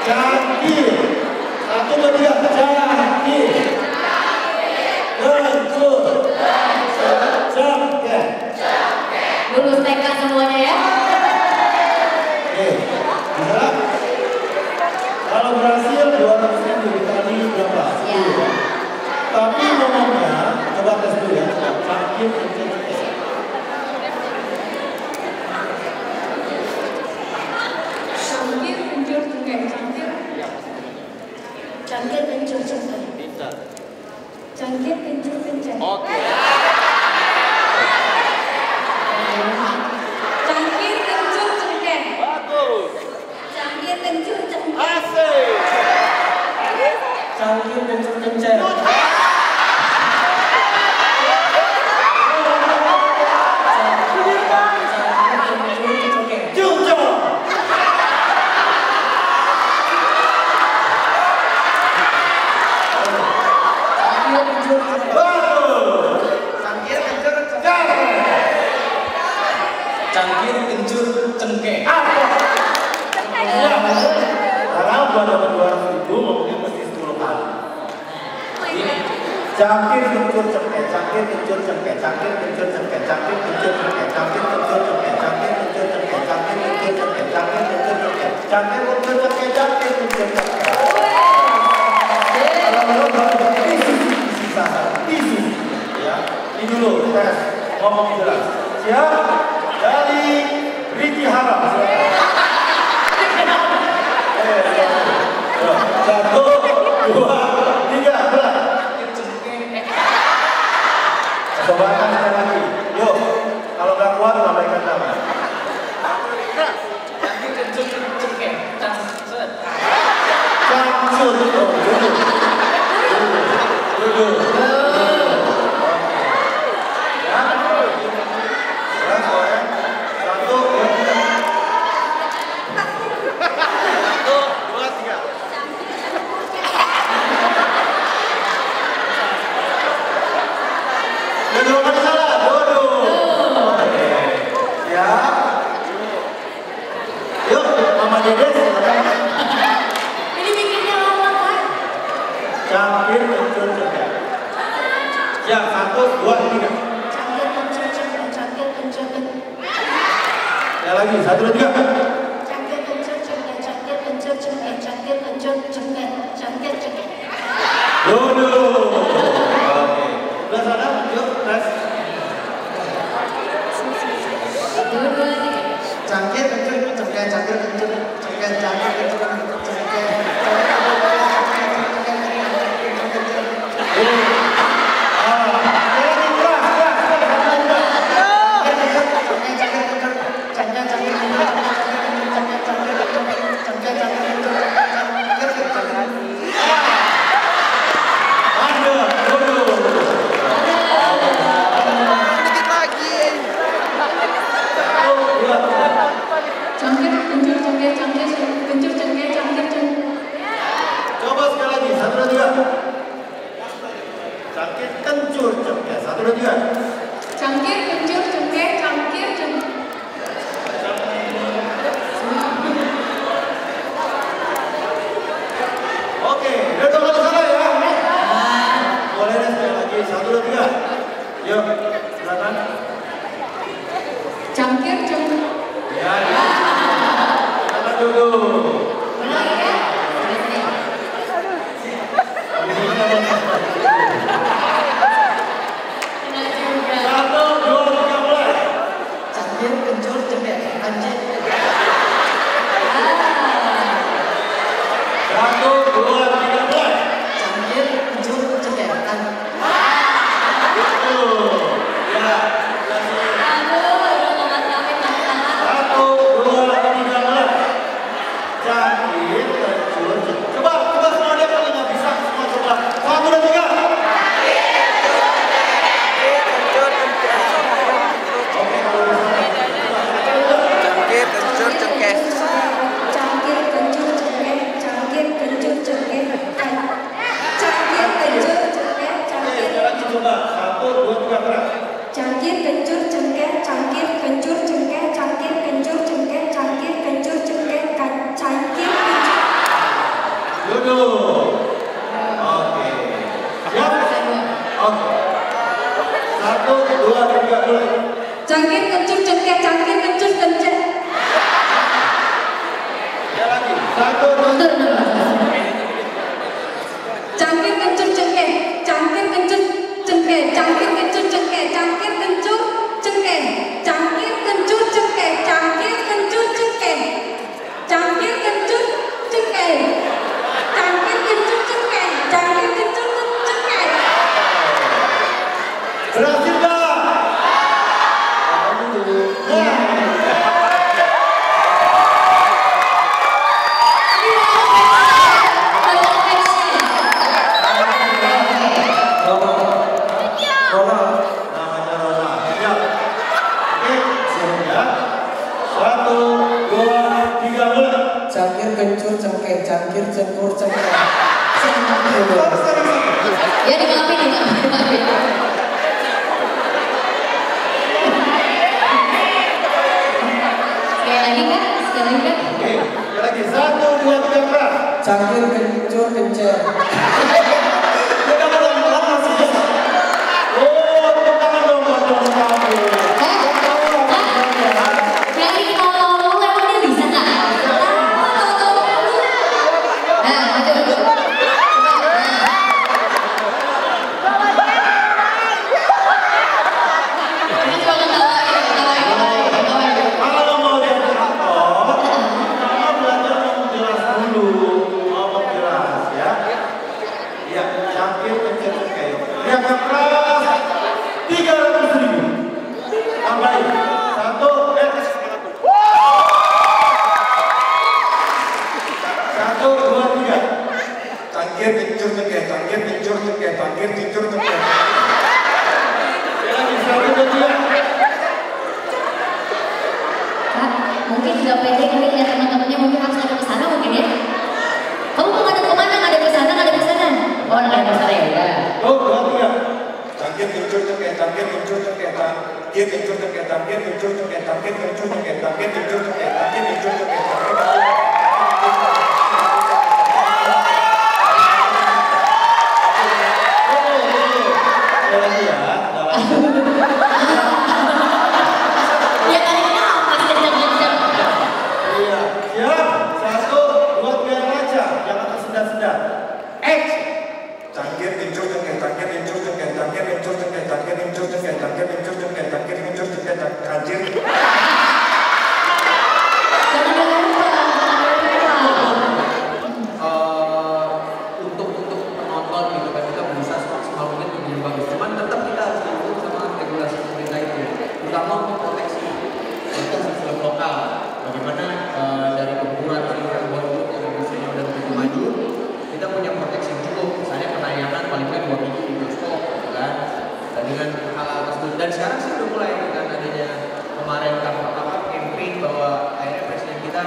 Cangkir. 1, 2, 3. Cangkir. Kencur. Cengkeh. Lulus TK semuanya ya. Oke, bisa? Kalau berhasil 200.000 dikali berapa? Ya. Tapi ngomongnya, coba tes dulu ya. Cangkir kencur cengkeh. Cangkir kencur cengkeh, cangkir. Cangkir kencur cengkeh. Cangkir kencur cengkeh. Oke. Cangkir kencur cengkeh. Bagus. Cangkir kencur cengkeh. Asik. Cangkir kencur kencur. Cangkir kencur cengkeh. Karena buat dapat 200.000 mungkin mesti 10 kali. Cangkir kencur cengkeh, cangkir kencur cengkeh, cangkir kencur cengkeh, cangkir kencur cengkeh, cangkir kencur cengkeh, cangkir kencur cengkeh, cangkir kencur cengkeh, cangkir kencur cengkeh, cangkir kencur cengkeh, cangkir kencur cengkeh. Kalau baru sisa tisu. Ya, ini dulu tes ngomong jelas. Siap? Dari Ricky Harap. Satu, dua, tiga, berat. Coba sekali lagi. Yuk, kalau nggak kuat lambaikan tangan. Cangcut. Duduk. Cangkir kencur cengkeh. Ya, 1, 2, 3. Cangkir kencur cengkeh, cangkir kencur cengkeh. Ya lagi, 1, 2, 3. Cangkir kencur cengkeh, cangkir kencur cengkeh, cangkir kencur cengkeh, cangkir cengkeh. Duduk. Oke. Udah sana, yuk tes. Cangkir kencur cengkeh, cangkir kencur cengkeh, cangkir kencur cengkeh. Cangkir kencur cengkeh, cangkir kencur cengkeh, cangkir cengkeh. Coba sekali lagi, 1, 2, 3. Cangkir kencur cengkeh, 1, 2, 3. Cangkir kencur cengkeh, cangkir cengkeh. Oke, udah dua kali salah ya. Boleh deh sekali lagi, 1, 2, 3. Yuk, silakan. Cangkir cengkeh. Ya, silakan dulu. 1, 2, 3, mulai. Cangkir kencur cengkeh, cangkir kencur kencet. Ya lagi. 1, 2, 3. Cangkir kencur cengkeh, cangkir kencur cengkeh, cangkir kencur cengkeh, cangkir kencur cengkeh, cangkir kencur cengkeh, cangkir kencur cengkeh, cangkir kencur cengkeh, cangkir kencur cengkeh, cangkir kencur cengkeh. Berhasil nggak? Namanya Rona. Ya. Oke, siap ya. 1, 2, 3, mulai. Cangkir kencur cengkeh, cangkir cengkur cengkeh. Ya dimaafin, dimaafin. Sekali lagi Kak, sekali lagi Kak. Oke, sekali lagi. 1, 2, 3, keras. Cangkir kencur kencer. Kita pelan-pelan masih bisa. Oh, tepuk tangan dong buat Rona kamu. Yang ini kalau lu emang dia bisa nggak? Nah, maju. Ini juga ketawain. Kalau mau lihat foto, pertama belajar ngomong jelas dulu. Ngomong jelas ya. Ya, cangkir kencur cengkeh. Yang keras 300.000. Tambahin. 1, 1, 2, 3. Cangkir kencur cengkeh, cangkir kencur cengkeh, cangkir kencur cengkeh. Ya lagi 1, 2, 3. Kak, mungkin sudah pede kali ya teman-temannya, mungkin harus ada ke sana mungkin ya. Kamu mau ngadep kemana? Ngadep ke sana, ngadep ke sana. Oh, ngadep ke sana ya udah. 2, 3. Cangkir kencur cengkeh, cangkir kencur cengkeh, cangkir kencur cengkeh, cangkir kencur cengkeh, cangkir kencur cengkeh, cangkir kencur cengkeh, cangkir kencur cengkeh, Ya lagi ya. Ya tariknya apa sih kencang-kencang? Iya. Siap. 1, 2, 3 aja. Jangan tersendat-sendat. X. cangkir kencur cengkeh, cangkir kencur cengkeh, cangkir kencur cengkeh, cangkir kencur cengkeh, cangkir kencur cengkeh, cangkir kencur cengkeh, cangkir. Jangan lupa, Untuk penonton gitu kan, kita berusaha semaksimal mungkin untuk yang bagus. Cuman tetap kita harus ikut sama regulasi pemerintah itu, terutama untuk proteksi film lokal. Bagaimana dari gempuran film Bollywood yang industri udah begitu maju, kita punya proteksi yang cukup. Misalnya penayangan paling nggak 2 minggu di bioskop, gitu kan. Dan dengan hal-hal tersebut, dan sekarang sih udah mulai dengan adanya kemarin campaign bahwa akhirnya presiden kita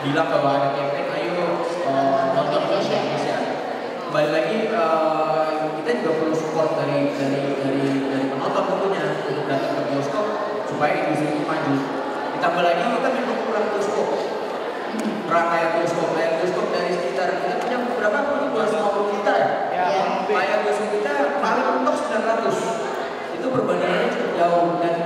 bilang bahwa ada campaign ayo nonton Indonesia. Kembali lagi kita juga perlu support dari penonton tentunya untuk datang ke bioskop supaya industri ini maju. Ditambah lagi kita memang kurang bioskop, rangkaian bioskop dari sekitar kita punya berapa? 250 juta ya. Layar bioskop kita paling mentok 900. Itu perbandingannya cukup jauh dan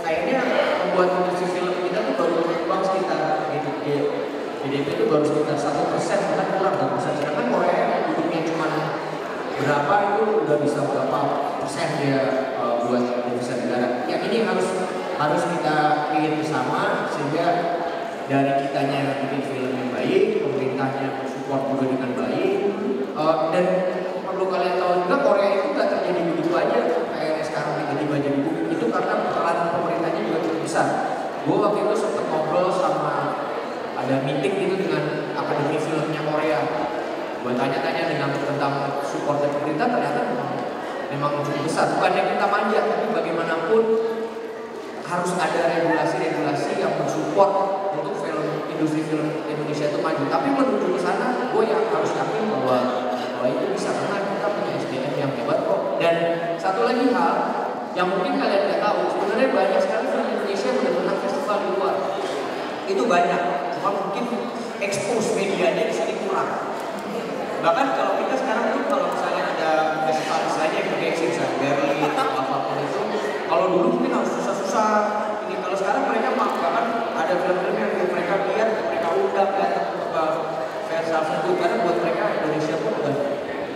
kayaknya membuat industri film kita tuh baru berkembang sekitar GDP itu baru sekitar 1%, bahkan kurang 1%. Sedangkan Korea duduknya cuma berapa itu udah bisa berapa persen dia buat devisa negara. Yang ini harus kita ingin bersama sehingga dari kitanya bikin film yang baik, pemerintahnya support juga dengan baik. Dan perlu kalian tahu juga Korea itu nggak terjadi begitu aja kayak sekarang tiba-tiba jadi booming. Itu karena peran pemerintahnya juga cukup besar. Gue waktu itu sempat ngobrol sama ada meeting gitu dengan akademi filmnya Korea. Gue tanya-tanya tentang support dari pemerintah, ternyata memang cukup besar. Bukannya kita manja, tapi bagaimanapun harus ada regulasi-regulasi yang mensupport untuk industri film Indonesia itu maju. Tapi menuju ke sana, gue yang harus yakin bahwa itu bisa, karena kita punya SDM yang hebat kok. Dan satu lagi hal yang mungkin kalian nggak tahu, sebenarnya banyak sekali film Indonesia yang benar-benar festival di luar. Itu banyak, cuma mungkin expose medianya di sini kurang. Bahkan kalau kita sekarang tuh kalau misalnya ada festival misalnya yang pakai misalnya Berlin atau apapun itu, salah satu, karena buat mereka Indonesia pun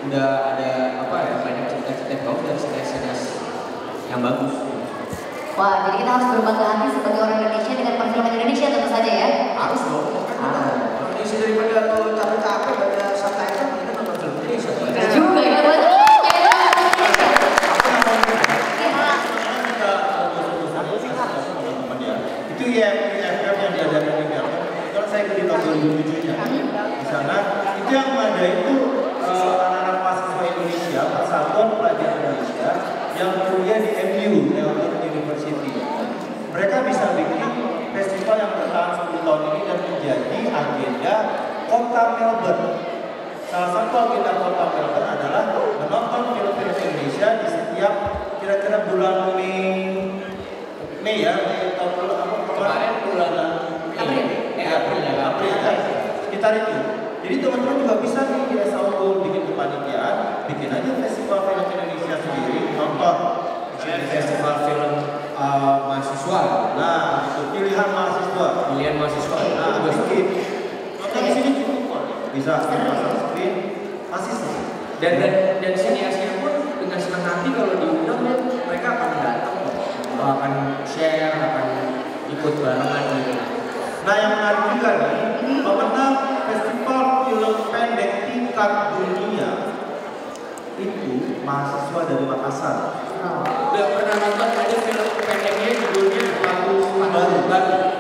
udah ada apa ya, banyak cerita-cerita yang bagus dari sinias yang bagus. Wah, jadi kita harus berbangga hati sebagai orang Indonesia dengan perfilman Indonesia tentu saja ya. Harus dong. Indonesia daripada kalau capek-capek baca subtitle kita nonton film Indonesia. Betul juga ya, buat itu IFF yang diadakan di Melbourne. Kalau saya ke di tahun 2007-nya di sana, itu yang ada itu anak-anak mahasiswa Indonesia, persatuan pelajar Indonesia yang kuliah di MU, Melbourne University. Mereka bisa bikin festival yang bertahan 10 tahun ini dan menjadi agenda kota Melbourne. Salah satu agenda kota Melbourne adalah menonton film-film Indonesia di setiap kira-kira bulan Mei ya, Mei tahun kemarin bulan April ya, sekitar itu. Jadi teman-teman juga bisa nih di Esa Unggul bikin kepanitiaan, bikin aja festival film Indonesia sendiri, nonton. Festival film mahasiswa. Nah, itu pilihan mahasiswa. Nah, juga screen. Nonton di sini cukup kok. Bisa pasang screen, masih sih. Dan siniasnya pun dengan senang hati kalau diundang dan mereka akan datang, akan share, akan ikut barengan gitu. Nah, yang menarik juga nih, pemenang festival film pendek tingkat dunia itu mahasiswa dari Makassar. Udah pernah nonton ada film pendeknya judulnya Lagu Baru.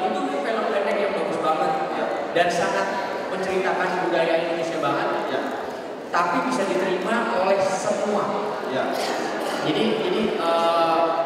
Itu film pendek yang bagus banget ya, dan sangat menceritakan budaya Indonesia banget ya. Tapi bisa diterima oleh semua. Ya. Jadi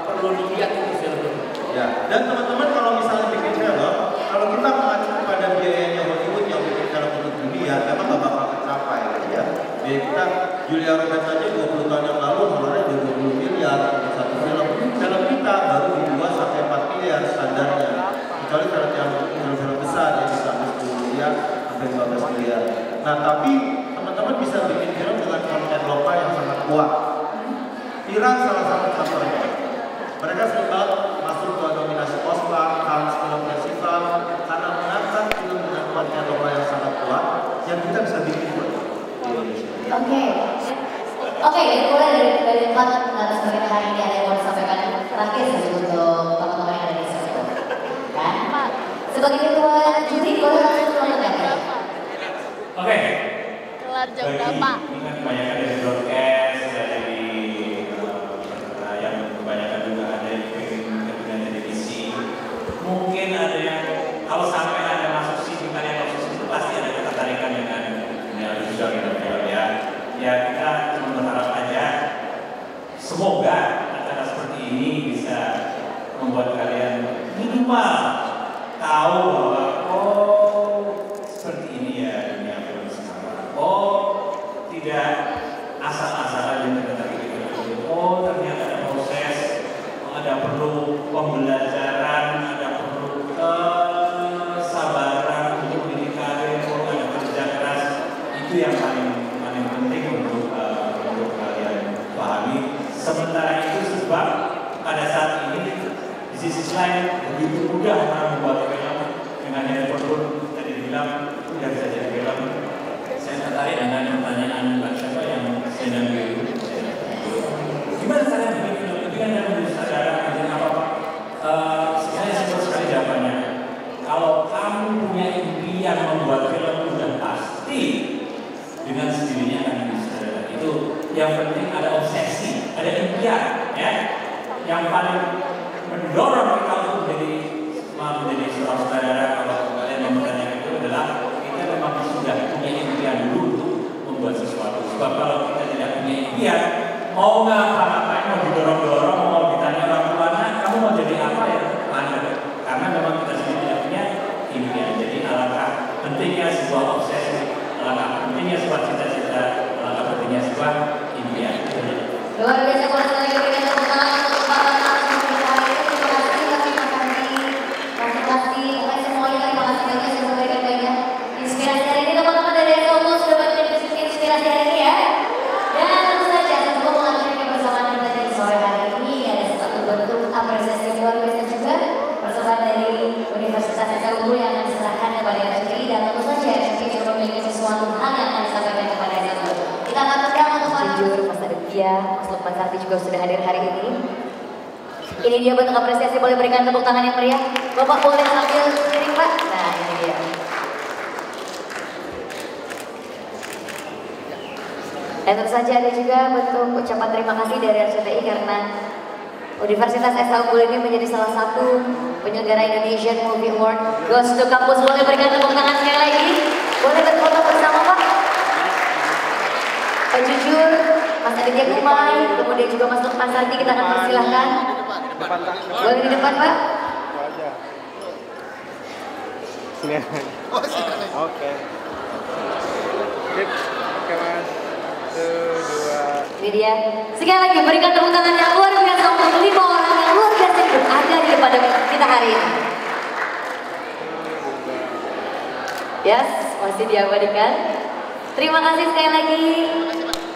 perlu dilihat itu film itu. Ya. Dan teman-teman kalau misalnya bikin film, kalau kita mengacu pada biayanya Hollywood yang bikin film untuk dunia, memang gak bakal tercapai ya. Biaya kita Julia Roberts aja 20 tahun yang lalu honornya udah 20 miliar untuk satu film. Film kita baru di 2 sampai 4 miliar standarnya. Kecuali film yang film besar ya bisa 10 miliar sampai 12 miliar. Nah, tapi teman-teman bisa bikin film dengan konten lokal yang sangat kuat. Iran salah satu contohnya. Mereka sering banget masuk ke nominasi Oscar, Cannes Film Festival karena mengangkat film dengan konten lokal yang sangat kuat yang kita bisa bikin buat Indonesia. Oke, mulai dari tempat atas berita hari ini ada yang mau disampaikan terakhir saja untuk teman-teman yang ada di sini. Kan? Sebagai ketua juri, boleh langsung mengatakan. Oke. Kelar jam berapa? Ini kan kebanyakan dari broadcast, dari yang kebanyakan juga ada yang bikin televisi. Mungkin ada yang kalau sampai ada masuk sini, kalian masuk sini pasti ada ketertarikan dengan visual ya. Ya kita cuma berharap aja semoga acara seperti ini bisa membuat kalian minimal tahu bahwa seperti ini ya dunia film sekarang. Tidak asal-asalan yang ternyata ternyata ada proses, ada perlu pembelajaran, ada perlu kesabaran untuk mendidik karir, ada kerja keras. Itu yang paling penting untuk kalian pahami. Sementara itu sebab pada saat ini di sisi lain begitu mudah orang membuat film dengan yang perlu tadi bilang udah bisa jadi film. Saya tertarik dengan pertanyaan Mbak Syafa yang saya dan Ibu. Gimana cara bikin film itu kan yang sadar apa-apa? Sebenarnya simpel sekali jawabannya. Kalau kamu punya impian membuat film sudah pasti dengan sendirinya akan bisa. Itu yang penting ada obsesi, ada impian, ya. Yang paling mendorong kita untuk menjadi seorang sutradara kalau kalian yang bertanya itu adalah kita memang sudah punya impian dulu untuk membuat sesuatu. Sebab kalau kita tidak punya impian, mau ngapa-ngapain, mau didorong-dorong, mau ditanya orang tuanya, kamu mau jadi apa ya? Mana? Karena memang kita sendiri tidak punya impian. Jadi alangkah pentingnya sebuah obsesi, alangkah pentingnya sebuah cita-cita, alangkah pentingnya sebuah impian. Luar biasa banget lagi kita tepuk tangan untuk para narasumber kita hari ini. Terima kasih motivasi, semuanya terima kasih banyak sudah memberikan banyak inspirasi hari ini teman-teman dari Esa Unggul sudah banyak inspirasi hari ini ya. Dan tentu saja sebelum mengakhiri kebersamaan kita di sore hari ini ada satu bentuk apresiasi yang luar biasa juga persembahan dari Universitas Esa Unggul yang akan diserahkan kepada FCI dan tentu saja FCI juga memiliki sesuatu hal Sarti juga sudah hadir hari ini. Ini dia bentuk apresiasi, boleh berikan tepuk tangan yang meriah. Bapak boleh sambil piring Pak. Nah ini dia. Dan tentu saja ada juga bentuk ucapan terima kasih dari RCTI karena Universitas Esa Unggul ini menjadi salah satu penyelenggara Indonesian Movie Award. Goes to Campus, boleh berikan tepuk tangan sekali lagi. Boleh berfoto bersama Pak. Pak Jujur, Mas Aditya Kumai, kemudian juga Mas Lukman Sarti, kita akan persilahkan. Boleh di depan Pak. Oke. Oke Mas. 1, 2. Ini dia. Sekali lagi berikan tepuk tangan yang luar biasa untuk 5 orang yang luar biasa yang berada di depan kita hari ini. Yes, masih diabadikan. Terima kasih sekali lagi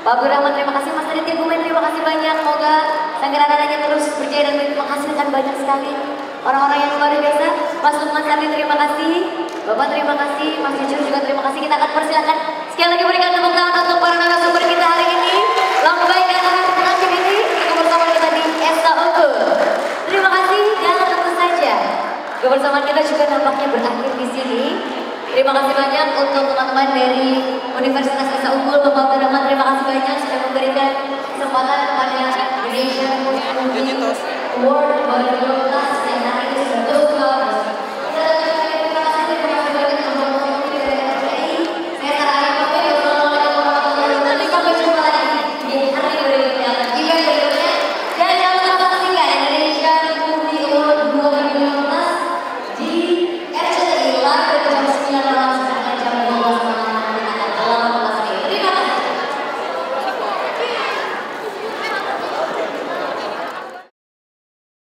Pak Burahman, terima kasih Mas Aditya Kumai, terima kasih banyak. Semoga sanggarananya terus berjaya dan menghasilkan banyak sekali orang-orang yang luar biasa. Mas Lukman Sarti terima kasih, Bapak terima kasih, Mas Jujur juga terima kasih. Kita akan persilakan sekali lagi berikan tepuk tangan untuk para narasumber kita hari ini. Lambaikan tangan pengantin ini bersama kita di Esa Unggul. Terima kasih dan tentu saja kebersamaan kita juga nampaknya berakhir di sini. Terima kasih banyak untuk teman-teman dari Universitas Esa Unggul, Bapak Burahman, terima kasih banyak sudah memberikan kesempatan kepada Indonesian Movie Award